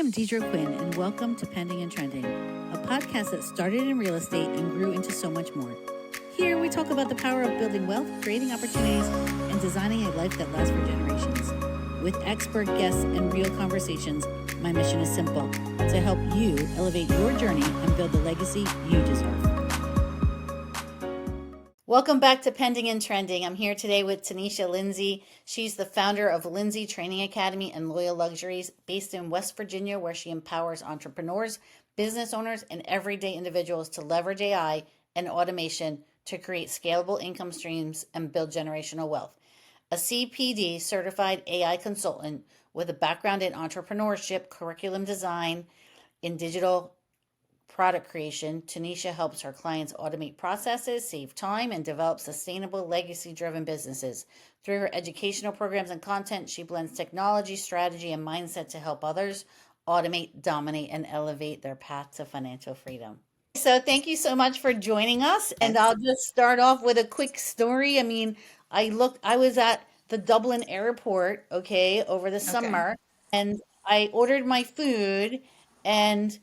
am Deidre Quinn, and welcome to Pending and Trending, a podcast that started in real estate and grew into so much more. Here, we talk about the power of building wealth, creating opportunities, and designing a life that lasts for generations. With expert guests and real conversations, my mission is simple: to help you elevate your journey and build the legacy you deserve. Welcome back to Pending and Trending. I'm here today with Tunisha Lindsey. She's the founder of Lindsay Training Academy and Loyal Luxuries, based in West Virginia, where she empowers entrepreneurs, business owners, and everyday individuals to leverage AI and automation to create scalable income streams and build generational wealth. A CPD-Certified AI Consultant with a background in entrepreneurship, curriculum design, in digital product creation, Tanisha helps her clients automate processes, save time, and develop sustainable, legacy-driven businesses. Through her educational programs and content, she blends technology, strategy, and mindset to help others automate, dominate, and elevate their path to financial freedom. So thank you so much for joining us. And I'll just start off with a quick story. I was at the Dublin airport, over the summer, and I ordered my food, and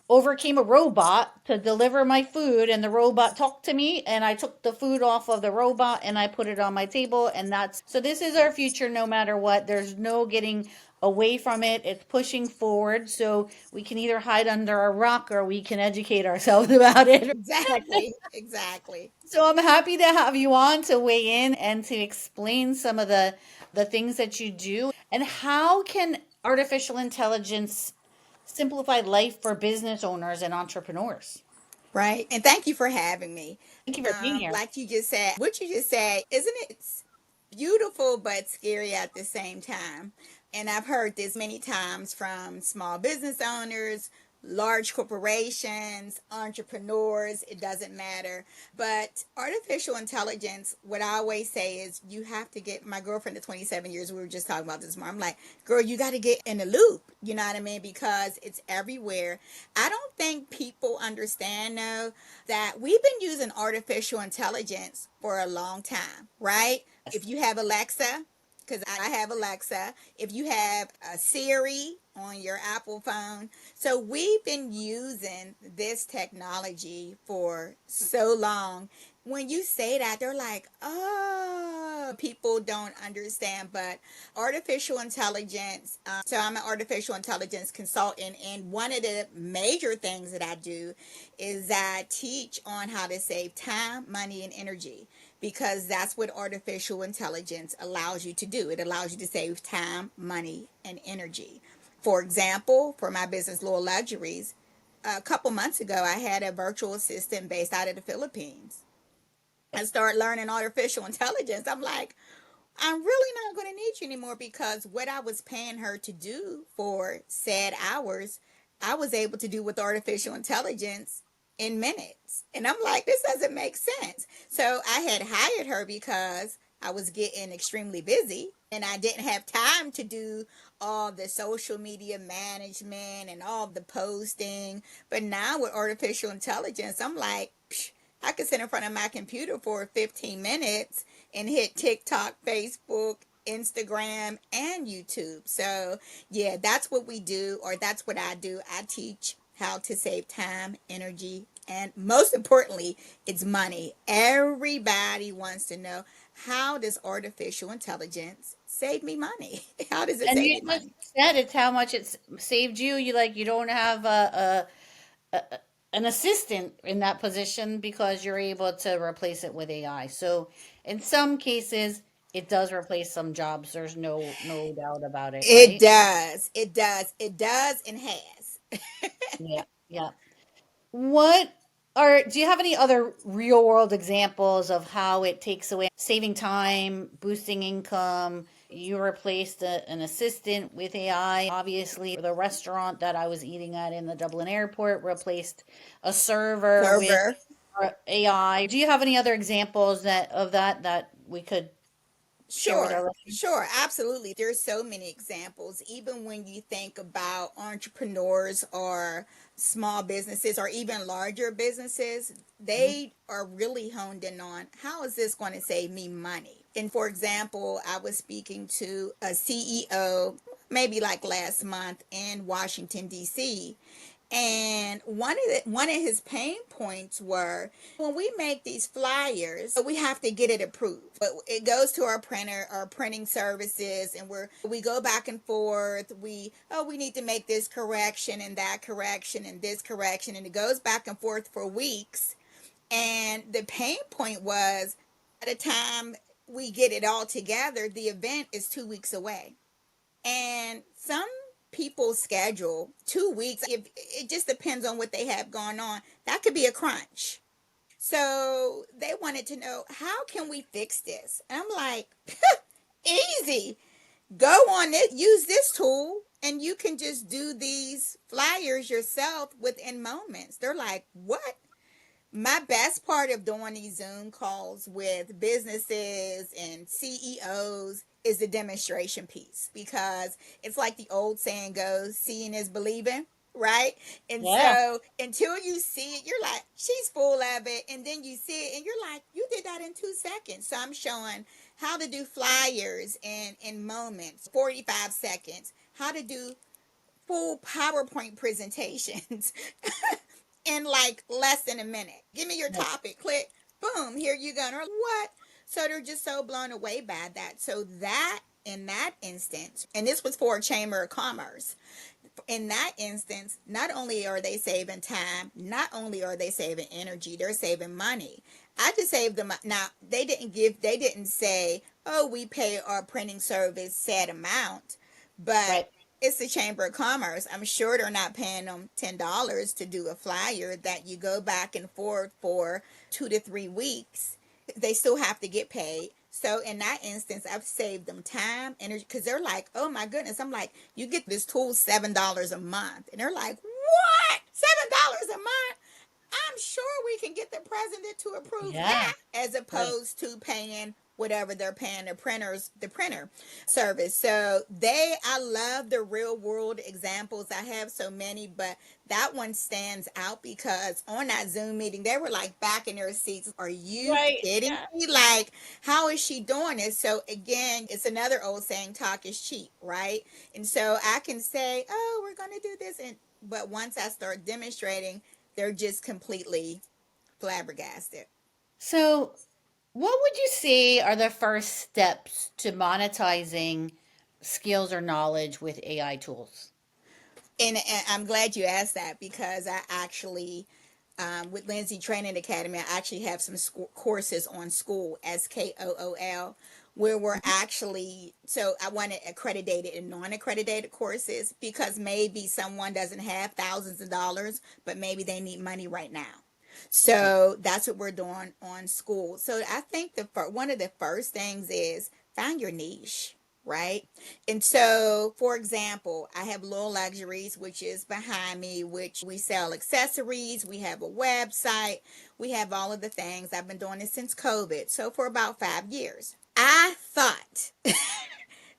over came a robot to deliver my food, and the robot talked to me, and I took the food off of the robot and I put it on my table. And so this is our future. No matter what, there's no getting away from it. It's pushing forward, so we can either hide under a rock or we can educate ourselves about it. Exactly. So I'm happy to have you on to weigh in and to explain some of the things that you do, and how can artificial intelligence simplify life for business owners and entrepreneurs. Right. And thank you for having me. Thank you for being here. Like you just said, what you just said, isn't it beautiful but scary at the same time? And I've heard this many times from small business owners, large corporations, entrepreneurs, it doesn't matter. But artificial intelligence, what I always say is you have to get, my girlfriend of 27 years, we were just talking about this more. I'm like, girl, you got to get in the loop. You know what I mean? Because it's everywhere. I don't think people understand, though, that we've been using artificial intelligence for a long time, right? If you have Alexa, because I have Alexa, if you have a Siri on your Apple phone. So we've been using this technology for so long. When you say that, they're like, oh, people don't understand. But artificial intelligence, so I'm an artificial intelligence consultant. And one of the major things that I do is I teach on how to save time, money, and energy, because that's what artificial intelligence allows you to do. It allows you to save time, money, and energy. For example, for my business, Loyal Luxuries, a couple months ago, I had a virtual assistant based out of the Philippines. I started learning artificial intelligence. I'm like, I'm really not going to need you anymore, because what I was paying her to do for said hours, I was able to do with artificial intelligence in minutes. And I'm like, this doesn't make sense. So I had hired her because I was getting extremely busy and I didn't have time to do all the social media management and all the posting. But now with artificial intelligence, I'm like, I could sit in front of my computer for 15 minutes and hit TikTok, Facebook, Instagram, and YouTube. So yeah, that's what we do, or that's what I do. I teach how to save time, energy, and most importantly, it's money. Everybody wants to know, how does artificial intelligence save me money? How does it And save you me just money? said it's how much it's saved you. You don't have an assistant in that position because you're able to replace it with AI. So in some cases, it does replace some jobs. There's no doubt about it, It right? does. It does. It does and has. Yeah, yeah. What do you have any other real world examples of how it takes away saving time, boosting income? You replaced an assistant with AI. Obviously, the restaurant that I was eating at in the Dublin airport replaced a server with Server. AI. Do you have any other examples that we could share with our Sure, listeners? sure, absolutely. There's so many examples. Even when you think about entrepreneurs or small businesses or even larger businesses, Mhm. they are really honed in on, how is this going to save me money? And for example, I was speaking to a CEO maybe like last month in Washington D.C. And one of his pain points were when we make these flyers, we have to get it approved. But it goes to our printer, our printing services, and we go back and forth. We need to make this correction and that correction and this correction, and it goes back and forth for weeks. And the pain point was by the time we get it all together, the event is 2 weeks away. And some people's schedule, 2 weeks, if it just depends on what they have going on, that could be a crunch. So they wanted to know, how can we fix this? And I'm like, easy. Go on it, use this tool, and you can just do these flyers yourself within moments. They're like, what? My best part of doing these Zoom calls with businesses and CEOs is the demonstration piece, because it's like the old saying goes, seeing is believing, right? And Yeah. so until you see it, you're like, she's full of it. And then you see it and you're like, you did that in 2 seconds. So I'm showing how to do flyers in moments, 45 seconds, how to do full PowerPoint presentations in like less than a minute. Give me your Right. topic, click, boom, here you go. And what? So they're just so blown away by that. So that in that instance, and this was for a chamber of commerce, in that instance, not only are they saving time, not only are they saving energy, they're saving money. I just saved them. Now they didn't say, oh, we pay our printing service set amount, but Right. it's the Chamber of Commerce. I'm sure they're not paying them $10 to do a flyer that you go back and forth for 2 to 3 weeks. They still have to get paid. So in that instance, I've saved them time, energy, because they're like, oh my goodness. I'm like, you get this tool $7 a month. And they're like, what? $7 a month? I'm sure we can get the president to approve Yeah. that, as Right. opposed to paying whatever they're paying the printer service. So I love the real world examples. I have so many, but that one stands out because on that Zoom meeting, they were like back in their seats. Are you Right. kidding Yeah. me? Like, how is she doing it? So again, it's another old saying, talk is cheap, right? And so I can say, oh, we're going to do this. But once I start demonstrating, they're just completely flabbergasted. So, what would you say are the first steps to monetizing skills or knowledge with AI tools? And I'm glad you asked that, because I actually, with Lindsay Training Academy, I actually have some courses on school, SKOOL, where we're actually, so I wanted accredited and non-accredited courses, because maybe someone doesn't have thousands of dollars, but maybe they need money right now. Right. So that's what we're doing on school. So I think one of the first things is find your niche, right? And so, for example, I have Little Luxuries, which is behind me, which we sell accessories. We have a website. We have all of the things. I've been doing this since COVID. So for about 5 years. I thought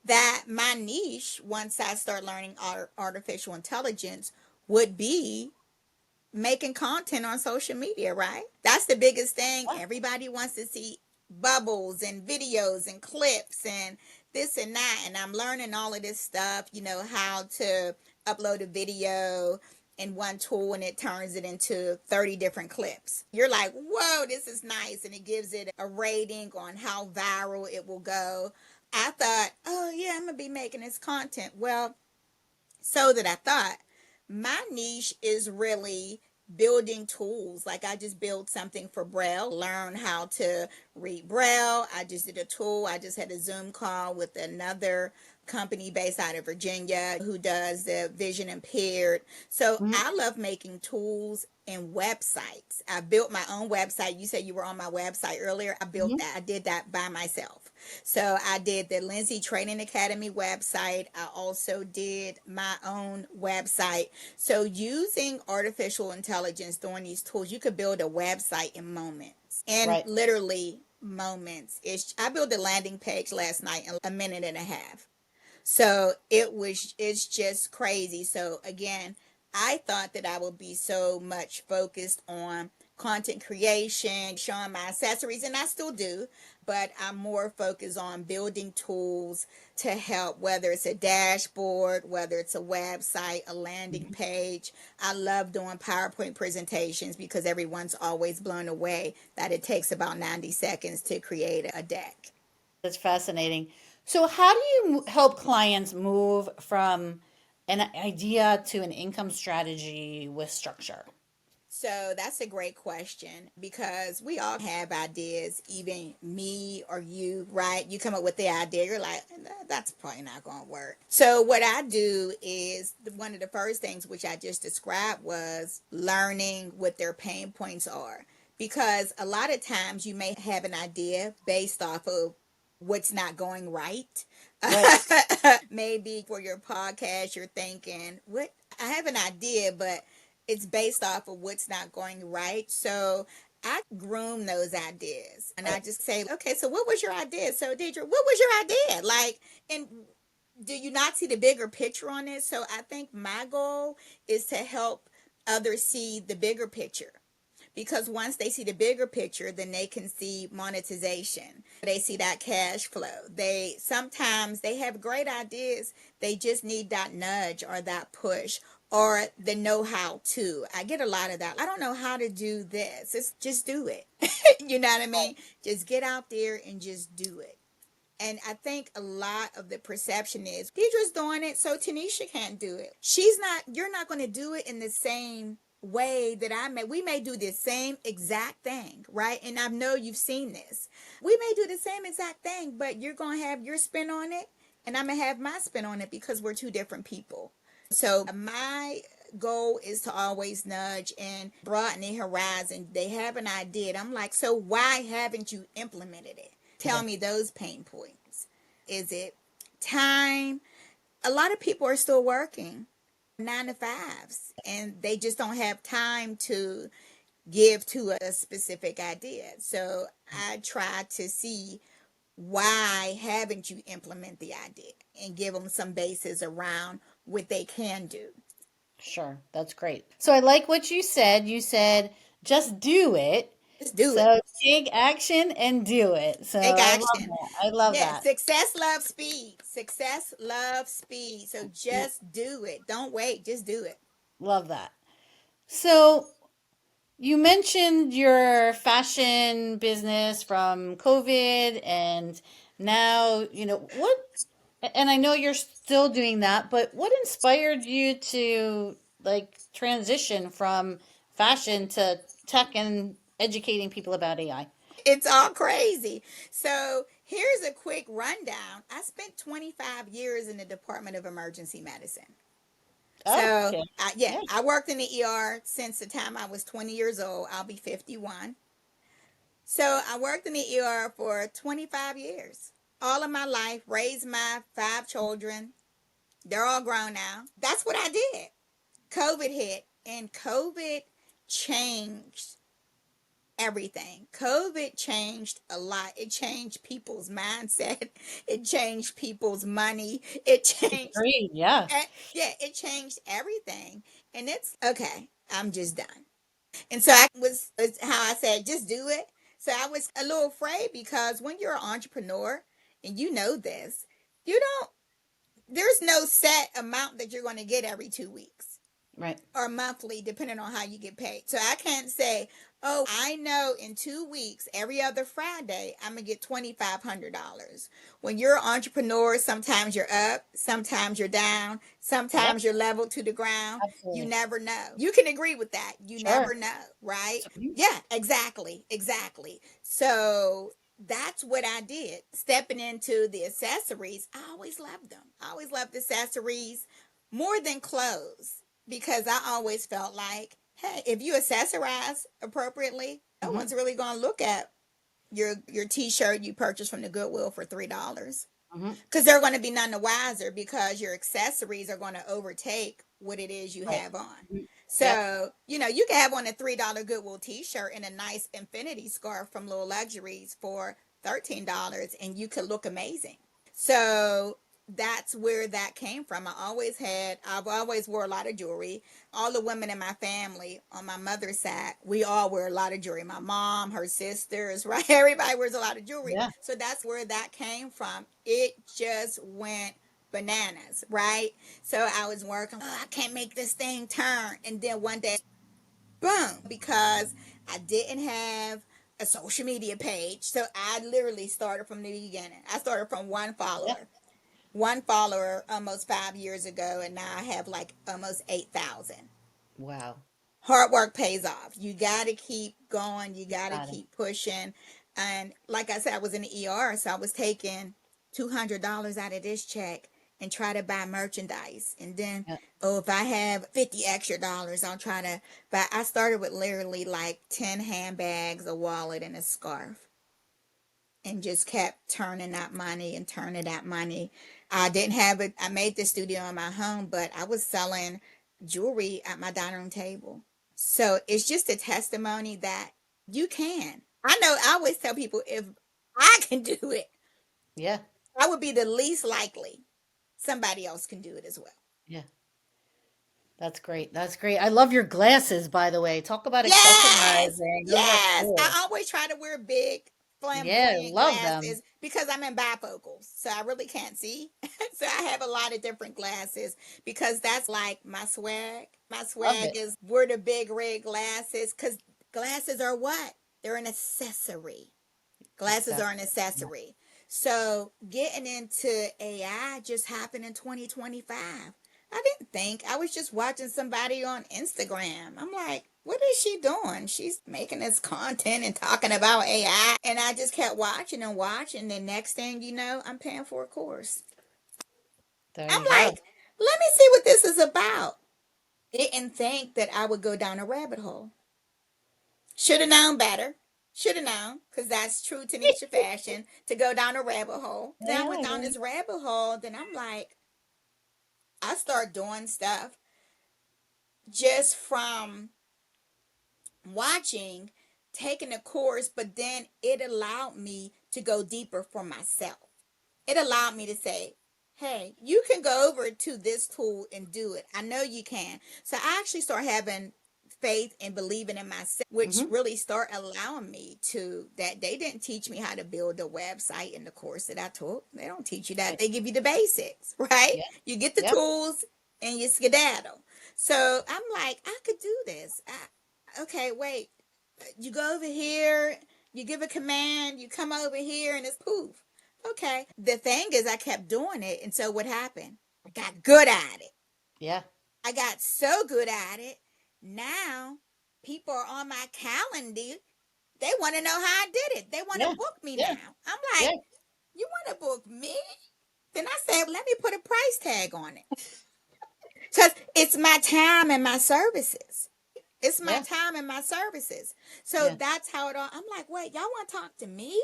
that my niche, once I start learning artificial intelligence, would be making content on social media, right? That's the biggest thing. Yeah. Everybody wants to see bubbles and videos and clips and this and that. And I'm learning all of this stuff, how to upload a video in one tool and it turns it into 30 different clips. You're like, whoa, this is nice. And it gives it a rating on how viral it will go. I thought, oh, yeah, I'm going to be making this content. Well, so that I thought, my niche is really building tools. Like, I just built something for Braille, learn how to read Braille. I just did a tool. I just had a Zoom call with another company based out of Virginia who does the vision impaired. So Mhm. I love making tools and websites. I built my own website. You said you were on my website earlier. I built Mhm. that. I did that by myself. So I did the Lindsay Training Academy website. I also did my own website. So using artificial intelligence doing these tools, you could build a website in moments, and Right. literally moments. I built a landing page last night in a minute and a half. So it's just crazy. So again, I thought that I would be so much focused on content creation, showing my accessories, and I still do, but I'm more focused on building tools to help, whether it's a dashboard, whether it's a website, a landing page. I love doing PowerPoint presentations because everyone's always blown away that it takes about 90 seconds to create a deck. That's fascinating. So, how do you help clients move from an idea to an income strategy with structure? So that's a great question because we all have ideas, even me or you, right? You come up with the idea, you're like, That's probably not going to work." So, what I do is one of the first things which I just described was learning what their pain points are. Because a lot of times you may have an idea based off of what's not going right. Right. Maybe for your podcast, you're thinking, "What? I have an idea, but it's based off of what's not going right." So I groom those ideas and I Right. just say, "Okay, so what was your idea? So, Deidre, what was your idea? Like, and do you not see the bigger picture on it?" So I think my goal is to help others see the bigger picture, because once they see the bigger picture, then they can see monetization. They see that cash flow. They sometimes they have great ideas, they just need that nudge or that push or the know-how too. I get a lot of that. "I don't know how to do this." It's just do it. You know what I mean? Just get out there and just do it. And I think a lot of the perception is Deidre's doing it, so Tanisha can't do it. She's not, you're not going to do it in the same way that I may. We may do the same exact thing, right? And I know you've seen this. We may do the same exact thing, but you're going to have your spin on it, and I'm going to have my spin on it because we're two different people. So my goal is to always nudge and broaden the horizon. They have an idea. And I'm like, "So why haven't you implemented it? Tell Okay. me those pain points. Is it time?" A lot of people are still working 9 to 5s and they just don't have time to give to a specific idea. So I try to see, why haven't you implement the idea, and give them some basis around what they can do. Sure. That's great. So, I like what you said. You said, just do it. Just do it. So, take action and do it. So, Take I love action. that. I love Yeah, that. success loves speed. Success loves speed. So Yep. just do it. Don't wait. Just do it. Love that. So, you mentioned your fashion business from COVID, and now, what, and I know you're still doing that, but what inspired you to like transition from fashion to tech and educating people about AI? It's all crazy. So here's a quick rundown. I spent 25 years in the Department of Emergency Medicine. Oh, So okay. yeah, Yeah. I worked in the ER since the time I was 20 years old. I'll be 51. So I worked in the ER for 25 years. All of my life, raised my 5 children. They're all grown now. That's what I did. COVID hit, and COVID changed everything. COVID changed a lot. It changed people's mindset. It changed people's money. It changed, Agreed. Yeah. yeah, it changed everything. And it's okay. I'm just done. And so I was, how I said, just do it. So I was a little afraid because when you're an entrepreneur, and you know this, you don't, there's no set amount that you're going to get every 2 weeks Right. or monthly, depending on how you get paid. So I can't say, "Oh, I know in 2 weeks, every other Friday, I'm going to get $2,500. When you're an entrepreneur, sometimes you're up, sometimes you're down, Yep. sometimes you're leveled to the ground. You Absolutely. never know. You can agree with that. You Sure. never know, right? So, Yeah, exactly. Exactly. So that's what I did. Stepping into the accessories, I always loved them. I always loved accessories more than clothes, because I always felt like, hey, if you accessorize appropriately, no hmm one's really going to look at your t-shirt you purchased from the Goodwill for $3, hmm because they're going to be none the wiser, because your accessories are going to overtake what it is you Right. have on. Mhm. Yep. So, you can have on a $3 Goodwill t-shirt and a nice infinity scarf from Little Luxuries for $13, and you could look amazing. So that's where that came from. I've always wore a lot of jewelry. All the women in my family on my mother's side, we all wear a lot of jewelry. My mom, her sisters, right? Everybody wears a lot of jewelry. Yeah. So that's where that came from. It just went bananas, right? So I was working, oh, I can't make this thing turn. And then one day, boom, because I didn't have a social media page. So I literally started from the beginning. I started from Yeah. one follower almost 5 years ago, and now I have like almost 8,000. Wow. Hard work pays off. You got to keep going. You got to Got it. keep pushing. And like I said, I was in the ER, so I was taking $200 out of this check and try to buy merchandise. And then, Yeah. oh, if I have 50 extra dollars, I'll try to buy. I started with literally like 10 handbags, a wallet, and a scarf, and just kept turning that money and turning that money. I didn't have it. I made the studio in my home, but I was selling jewelry at my dining room table. So it's just a testimony that you can. I know I always tell people if I can do it, Yeah. I would be the least likely somebody else can do it as well. Yeah. That's great. That's great. I love your glasses, by the way. Talk about Yes, accessorizing. Those are yes. cool. I always try to wear big, Yeah, flamboyant love them. glasses because I'm in bifocals, so I really can't see. So I have a lot of different glasses because that's like my swag. My Love swag it. is wear the big red glasses because glasses are what? They're an accessory. Glasses are an Accessories. Yeah. accessory. So getting into AI just happened in 2025. I didn't think. I was just watching somebody on Instagram. I'm like, what is she doing? She's making this content and talking about AI. And I just kept watching and watching. The next thing you know, I'm paying for a course. There I'm you go. like, let me see what this is about. Didn't think that I would go down a rabbit hole. Should have known better. Should have known, because that's true Tanisha fashion, to go down a rabbit hole. Then I Yeah, went there down you this rabbit hole. Then I'm like, I start doing stuff just from watching, taking a course, but then it allowed me to go deeper for myself. It allowed me to say, hey, you can go over to this tool and do it. I know you can. So I actually start having faith and believing in myself, go. which really start allowing me to that they didn't teach me how to build a website in the course that I took. They don't teach you that. Right. They give you the basics, right? Yeah. You get the Yep. tools and you skedaddle. So I'm like, I could do this. Okay, wait. You go over here, you give a command, you come over here, and it's poof. Okay. The thing is, I kept doing it. And so what happened? I got good at it. Yeah. I got so good at it. Now people are on my calendar. They want to know how I did it. They want to Yeah. book me Yeah. now. I'm Yeah. like, you want to book me? Then I said, let me put a price tag on it. Because it's my time and my services. It's my Yeah. time and my services. So Yeah. that's how it all. I'm like, wait, y'all want to talk to me?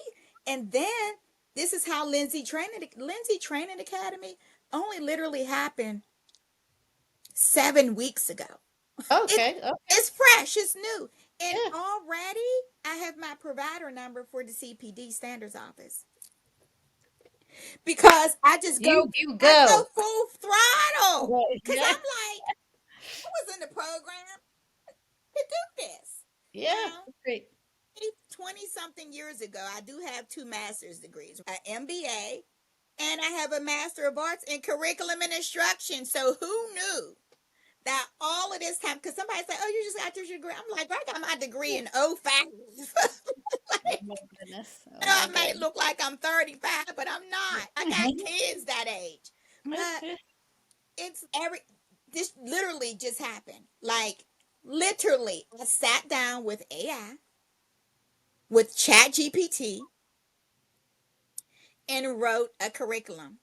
And then this is how Lindsay Training Academy only literally happened 7 weeks ago. It Okay. Okay. it's fresh, it's new, and Yeah. already I have my provider number for the CPD standards office because You I go go. full throttle because Yeah. I'm like I was in the program to do this Yeah. now. Great. 20 something years ago, I do have two master's degrees, an MBA, and I have a Master of Arts in Curriculum and Instruction. So who knew that all of this time? Because somebody said, oh, you just got your degree. I'm like, I got my degree in '05. Oh Like, my goodness. Oh I my might goodness. look like I'm 35, but I'm not. I got kids that age. But it's this literally just happened. Like, literally, I sat down with AI, with Chat GPT, and wrote a curriculum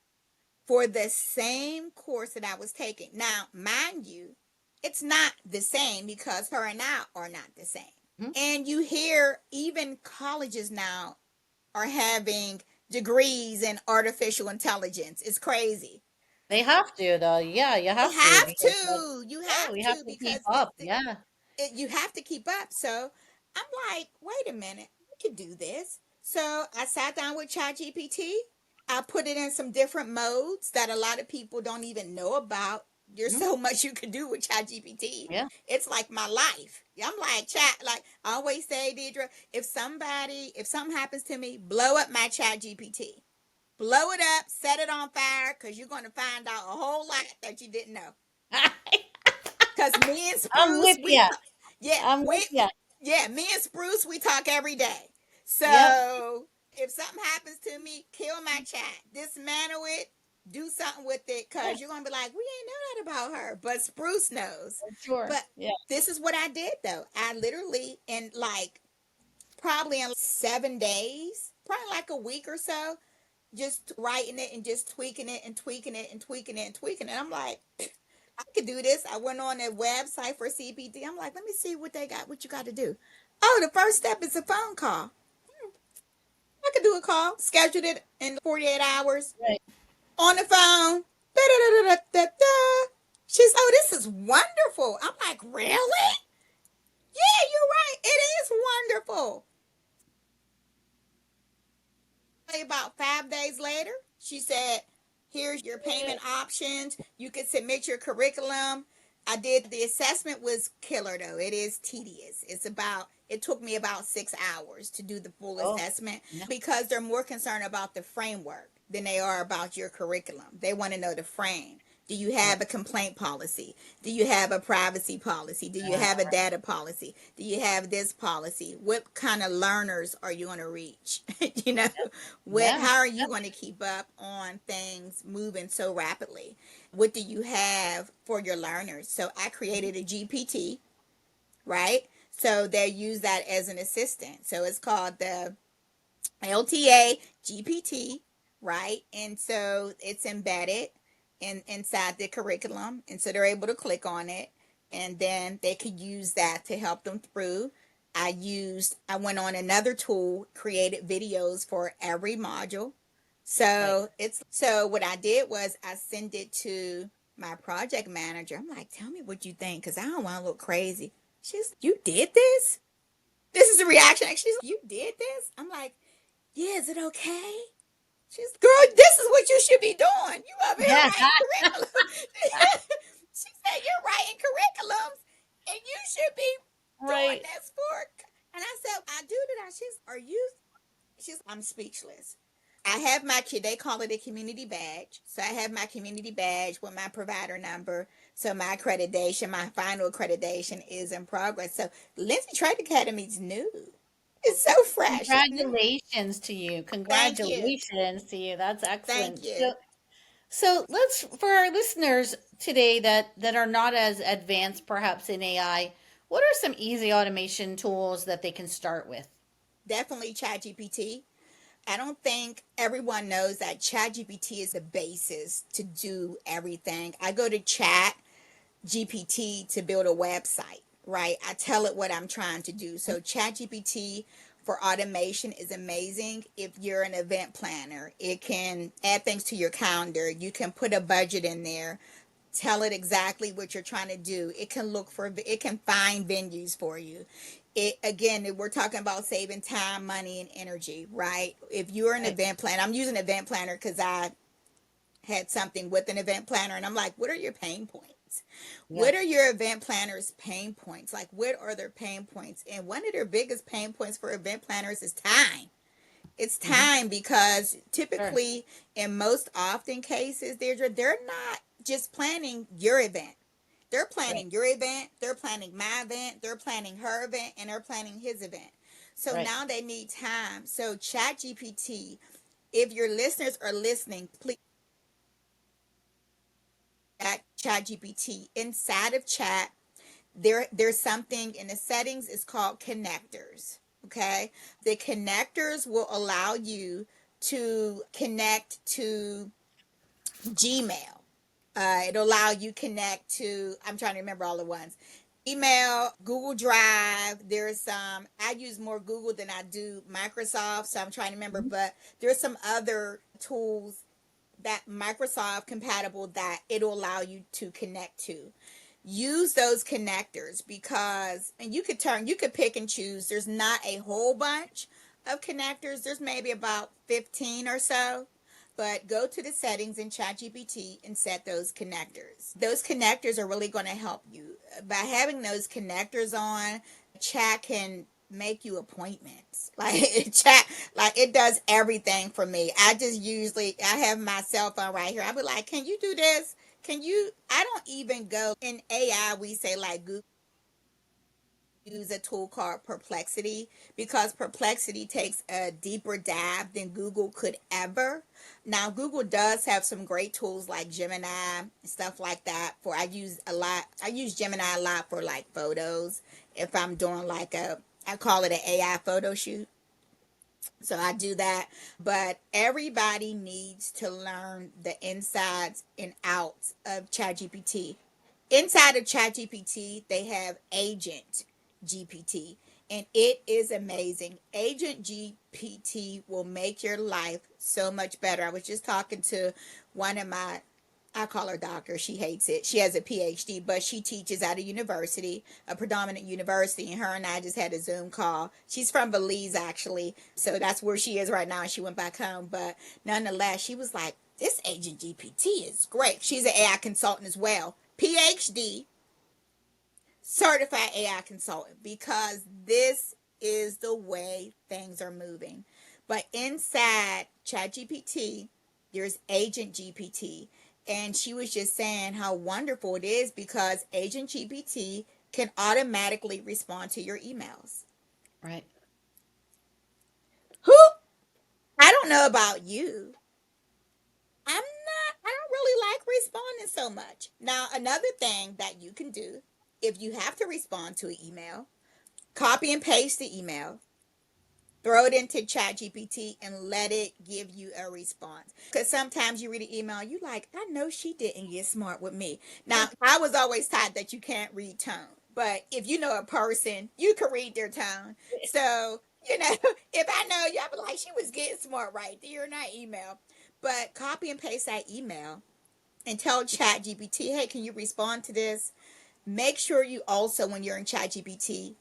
for the same course that I was taking. Now, mind you, it's not the same because her and I are not the same. And you hear even colleges now are having degrees in artificial intelligence. It's crazy. They have to though. Yeah, you You have to have because to. You yeah, have we have to to keep because up. Yeah. you have to keep up. So I'm like, wait a minute, I could do this. So I sat down with ChatGPT I put it in some different modes that a lot of people don't even know about. There's Mhm. so much you can do with ChatGPT. Yeah. It's like my life. I'm like chat. Like I always say, Deidre, if something happens to me, blow up my ChatGPT. Blow it up, set it on fire, because you're going to find out a whole lot that you didn't know. Because me and I'm Spruce, with you. yeah, I'm with you. me and Spruce, we talk every day. Yep. So if something happens to me, kill my chat, dismantle it, do something with it, Yeah, because you're gonna be like, we ain't know that about her, but Spruce knows. for sure. But Yeah. this is what I did though. I literally in like probably in 7 days, probably like a week or so, just writing it and just tweaking it and tweaking it and tweaking it and tweaking it. I'm like, I could do this. I went on a website for CPD. I'm like, let me see what they got, what you got to do. Oh, the first step is a phone call. I could do a call, scheduled it in 48 hours Right. on the phone. Da, da, da, da, da, da. She's, oh, this is wonderful. I'm like, really? Yeah, you're right. It is wonderful. About 5 days later, she said, here's your payment options. You can submit your curriculum. I did the assessment was killer though. It is tedious. It took me about 6 hours to do the full Oh, assessment yeah. because they're more concerned about the framework than they are about your curriculum. They want to know the frame. Do you Right. have a complaint policy? Do you have a privacy policy? Do you have a data policy? Do you have this policy? What kind of learners are you going to reach? you know, Yeah. how are you going to keep up on things moving so rapidly? What do you have for your learners? So I created a GPT, right? So they use that as an assistant. So it's called the LTA GPT, right? And so it's embedded inside the curriculum. And so they're able to click on it and then they could use that to help them through. I went on another tool, created videos for every module. Right. So what I did was I sent it to my project manager. I'm like, tell me what you think, because I don't want to look crazy. She's, you did this? This is the reaction. She's like, you did this? I'm like, yeah, is it okay? She's, girl, this is what you should be doing. You over here Yeah. writing curriculum. She said, you're writing curriculums and you should be doing Right. this for. And I said, I do that. She's, are you? She's, I'm speechless. I have they call it a community badge. So I have my community badge with my provider number. So my accreditation, my final accreditation is in progress. So Lindsay Trade Academy is new. It's so fresh. It's new. Congratulations to you. Thank you. Congratulations to you. That's Thank excellent. you. So let's for our listeners today that are not as advanced perhaps in AI, what are some easy automation tools that they can start with? Definitely ChatGPT. I don't think everyone knows that ChatGPT is the basis to do everything. I go to ChatGPT to build a website, right? I tell it what I'm trying to do. So ChatGPT for automation is amazing. If you're an event planner, it can add things to your calendar. You can put a budget in there, tell it exactly what you're trying to do. It can find venues for you. It again, we're talking about saving time, money, and energy, right? If you're an Right. event planner, I'm using event planner because I had something with an event planner and I'm like, what are your pain points? Yeah. What are your event planners pain points? Like, what are their pain points? And one of their biggest pain points for event planners is time. It's Hmm. time because Sure. typically in most often cases, they're not just planning your event. They're Right. planning your event, they're planning my event, they're planning her event, and they're planning his event. So Right. now they need time. So ChatGPT, if your listeners are listening, please ChatGPT. Inside of chat, there's something in the settings, it's called connectors. Okay. The connectors will allow you to connect to Gmail. It'll allow you connect to, I'm trying to remember all the ones. Email, Google Drive. There's some, I use more Google than I do Microsoft, so I'm trying to remember, Mhm. but there's some other tools that Microsoft compatible that it'll allow you to connect to. Use those connectors because, and you could pick and choose. There's not a whole bunch of connectors. There's maybe about 15 or so. but go to the settings in ChatGPT and set those connectors. Those connectors are really going to help you. By having those connectors on, chat can make you appointments. Like chat, like it does everything for me. I have my cell phone right here. I'll be like, can you do this? Can you? I don't even go in AI. We say like Google use a tool called Perplexity because Perplexity takes a deeper dive than Google could ever. Now, Google does have some great tools like Gemini, stuff like that. I use Gemini a lot for like photos. If I'm doing I call it an AI photo shoot. So I do that. But everybody needs to learn the insides and outs of ChatGPT. Inside of ChatGPT, they have Agent GPT, and it is amazing. Agent GPT will make your life so much better. I was just talking to one of my I call her doctor. She hates it. She has a PhD, but she teaches at a university, a predominant university. And her and I just had a Zoom call. She's from Belize, actually. So that's where she is right now. And she went back home. But nonetheless, she was like, this Agent GPT is great. She's an AI consultant as well. PhD, certified AI consultant, because this is the way things are moving. But inside ChatGPT, there's Agent GPT. And she was just saying how wonderful it is because Agent GPT can automatically respond to your emails. Right. Who? I don't know about you. I don't really like responding so much. Now, another thing that you can do if you have to respond to an email, copy and paste the email, throw it into ChatGPT and let it give you a response. Because sometimes you read an email, you like, I know she didn't get smart with me. Now, I was always taught that you can't read tone. But if you know a person, you can read their tone. So, if I know you, I'll be like, she was getting smart right there in that email. But copy and paste that email and tell ChatGPT, hey, can you respond to this? Make sure you also, when you're in ChatGPT,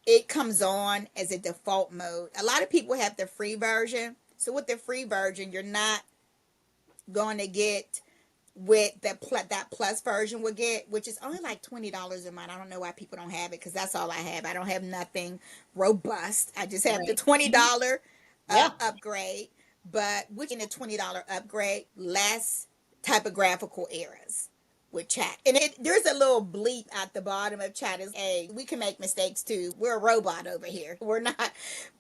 it comes on as a default mode. A lot of people have the free version. So with the free version, you're not going to get with that plus version would get, which is only like $20 a month. I don't know why people don't have it because that's all I have. I don't have nothing robust. I just have the Right. $20 Yeah. upgrade, but which in the $20 upgrade, less typographical errors with chat. And there's a little bleep at the bottom of chat is, hey, we can make mistakes too. We're a robot over here. We're not,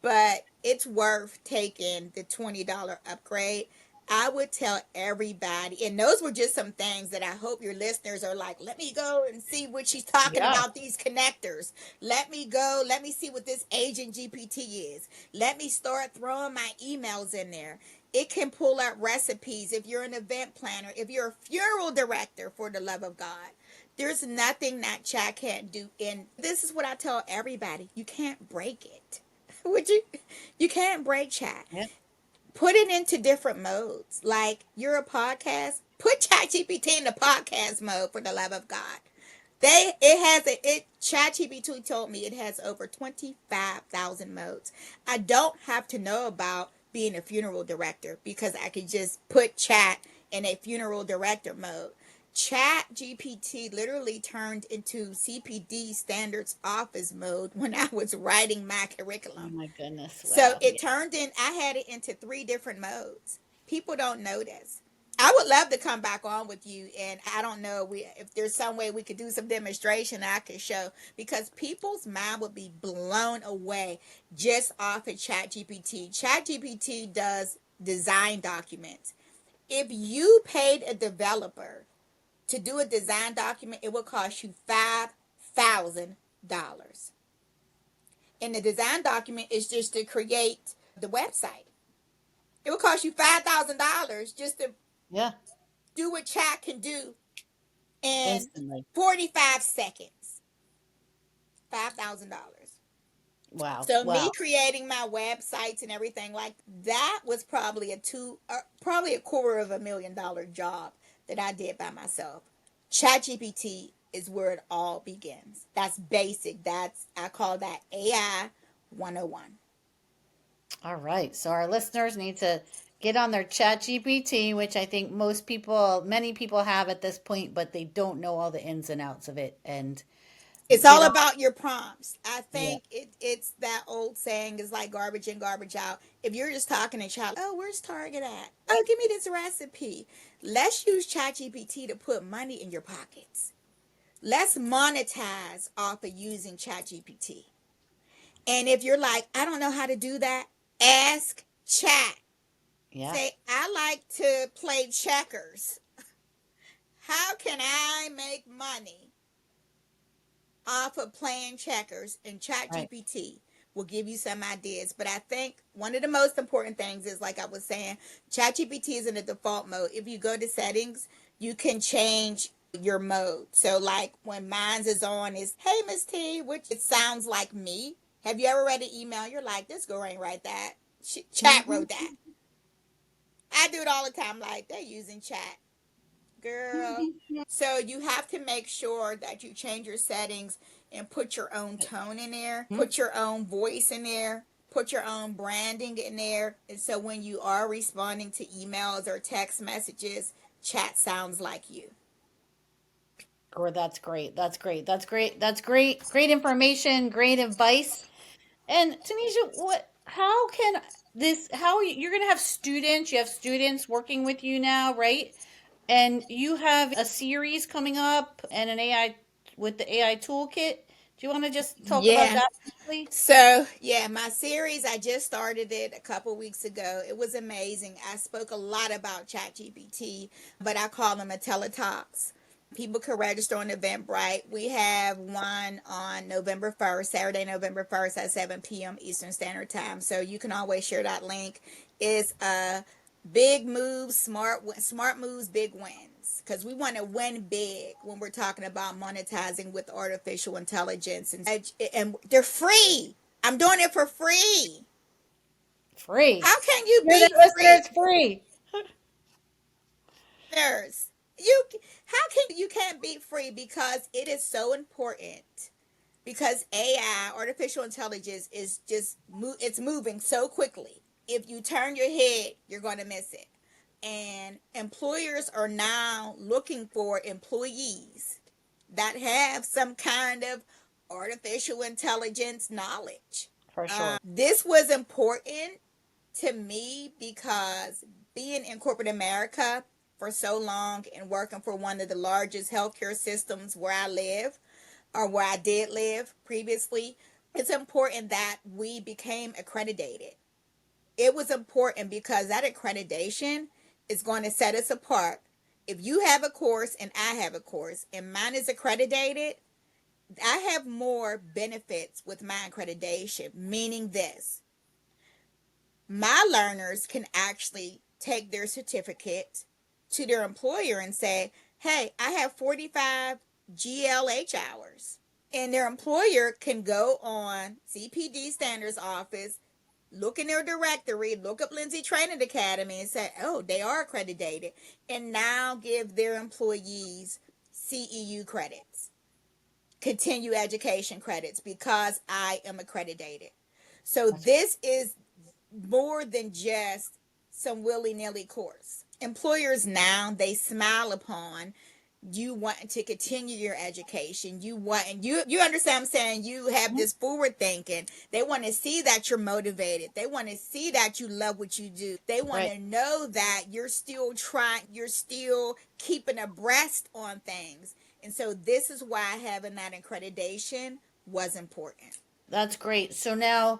but it's worth taking the $20 upgrade. I would tell everybody, and those were just some things that I hope your listeners are like, let me go and see what she's talking Yeah. about, these connectors. Let me go, let me see what this Agent GPT is. Let me start throwing my emails in there. It can pull out recipes if you're an event planner, if you're a funeral director, for the love of God. There's nothing that chat can't do. And this is what I tell everybody. You can't break it. Would you? You can't break chat. Yeah. Put it into different modes. Like you're a podcast, put ChatGPT in the podcast mode for the love of God. ChatGPT told me it has over 25,000 modes. I don't have to know about being a funeral director because I could just put chat in a funeral director mode. Chat GPT literally turned into CPD standards office mode when I was writing my Oh curriculum. my goodness. So Wow. it turned in, I had it into three different modes. People don't know this. I would love to come back on with you, and I don't know if there's some way we could do some demonstration I could show because people's mind would be blown away just off of ChatGPT. ChatGPT does design documents. If you paid a developer to do a design document, it would cost you $5,000. And the design document is just to create the website. It would cost you $5,000 just to Yeah. do what chat can do in Instantly. 45 seconds. $5,000. Wow. So me Wow. creating my websites and everything like that was probably probably a $250,000 job that I did by myself. ChatGPT is where it all begins. That's basic. I call that AI 101. All right. So our listeners need to Get on their chat GPT, which I think many people have at this point, but they don't know all the ins and outs of it. And It's get all on. about your prompts. I Yeah. think it's that old saying is like garbage in, garbage out. If you're just talking to chat, oh, where's Target at? Oh, give me this recipe. Let's use ChatGPT to put money in your pockets. Let's monetize off of using ChatGPT. And if you're like, I don't know how to do that, ask chat. Yeah. Say, I like to play checkers. How can I make money off of playing checkers? And Right. ChatGPT will give you some ideas. But I think one of the most important things is, like I was saying, ChatGPT is in the default mode. If you go to settings, you can change your mode. So like when mine's is on is, hey Miss T, which it sounds like me. Have you ever read an email? You're like, this girl ain't write that. Chat wrote that. I do it all the time. Like, they're using chat. Girl. So you have to make sure that you change your settings and put your own tone in there, put your own voice in there, put your own branding in there. And so when you are responding to emails or text messages, chat sounds like you. Or that's great. That's great. That's great. That's great. Great information. Great advice. And Tanisha, how can you're going to have students, you have students working with you now, right? And you have a series coming up and an AI with the AI toolkit. Do you want to just talk about Yeah. that briefly? So, yeah, my series, I just started it a couple weeks ago. It was amazing. I spoke a lot about ChatGPT, but I call them a teletalks. People can register on Eventbrite. We have one on November 1st, Saturday, November 1st at 7 p.m. Eastern Standard Time. So you can always share that link. It's a big moves, smart moves, big wins. Because we want to win big when we're talking about monetizing with artificial intelligence, and they're free. I'm doing it for free. Free. How can you Hear that, beat free? listeners? Free. There's you. How can you can't beat free because it is so important. Because AI, artificial intelligence, is just it's moving so quickly. If you turn your head, you're going to miss it. And employers are now looking for employees that have some kind of artificial intelligence knowledge. For sure. This was important to me because being in corporate America for so long and working for one of the largest healthcare systems where I live, or where I did live previously, it's important that we became accredited. It was important because that accreditation is going to set us apart. If you have a course and I have a course and mine is accredited, I have more benefits with my accreditation, meaning this: my learners can actually take their certificate to their employer and say, hey, I have 45 GLH hours. And their employer can go on CPD Standards Office, look in their directory, look up Lindsay Training Academy and say, oh, they are accredited, and now give their employees CEU credits, continue education credits, because I am accredited. So That's this is more than just some willy-nilly course. Employers now, they smile upon you wanting to continue your education. You understand what I'm saying? You have this forward thinking. They want to see that you're motivated. They want to see that you love what you do. They want right. to know that you're still trying, you're still keeping abreast on things. And so this is why having that accreditation was important. That's great. So now,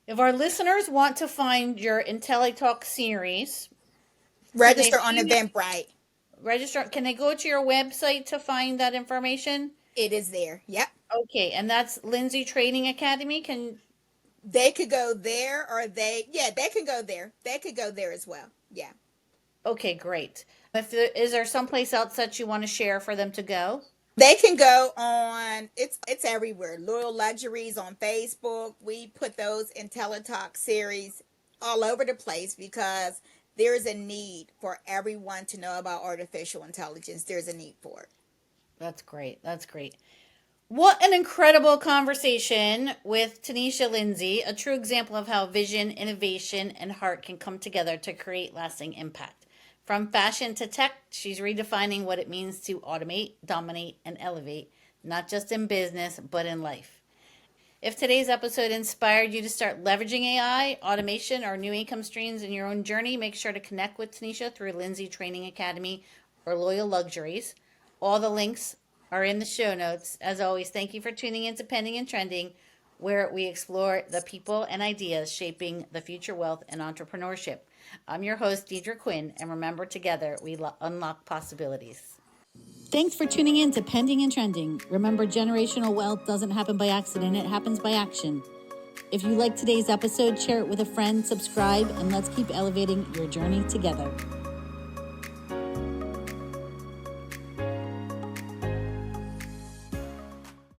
if our listeners want to find your IntelliTalk series, can they Register on find it? Eventbrite. Register? Can they go to your website to find that information? It is there. Yep. Okay, and that's Lindsay Training Academy. Can They could go there, or yeah, they can go there. They could go there as well. Yeah. Okay, great. If there, is there someplace else that you want to share for them to go? They can go on, it's everywhere. Loyal Luxuries on Facebook. We put those IntelliTalk series all over the place because there's a need for everyone to know about artificial intelligence. There's a need for it. That's great. That's great. What an incredible conversation with Tanisha Lindsey, a true example of how vision, innovation, and heart can come together to create lasting impact. From fashion to tech, she's redefining what it means to automate, dominate, and elevate, not just in business, but in life. If today's episode inspired you to start leveraging AI, automation, or new income streams in your own journey, make sure to connect with Tanisha through Lindsay Training Academy or Loyal Luxuries. All the links are in the show notes. As always, thank you for tuning in to Pending and Trending, where we explore the people and ideas shaping the future wealth and entrepreneurship. I'm your host, Deidre Quinn, and remember, together we unlock possibilities. Thanks for tuning in to Pending and Trending. Remember, generational wealth doesn't happen by accident, it happens by action. If you like today's episode, share it with a friend, subscribe, and let's keep elevating your journey together.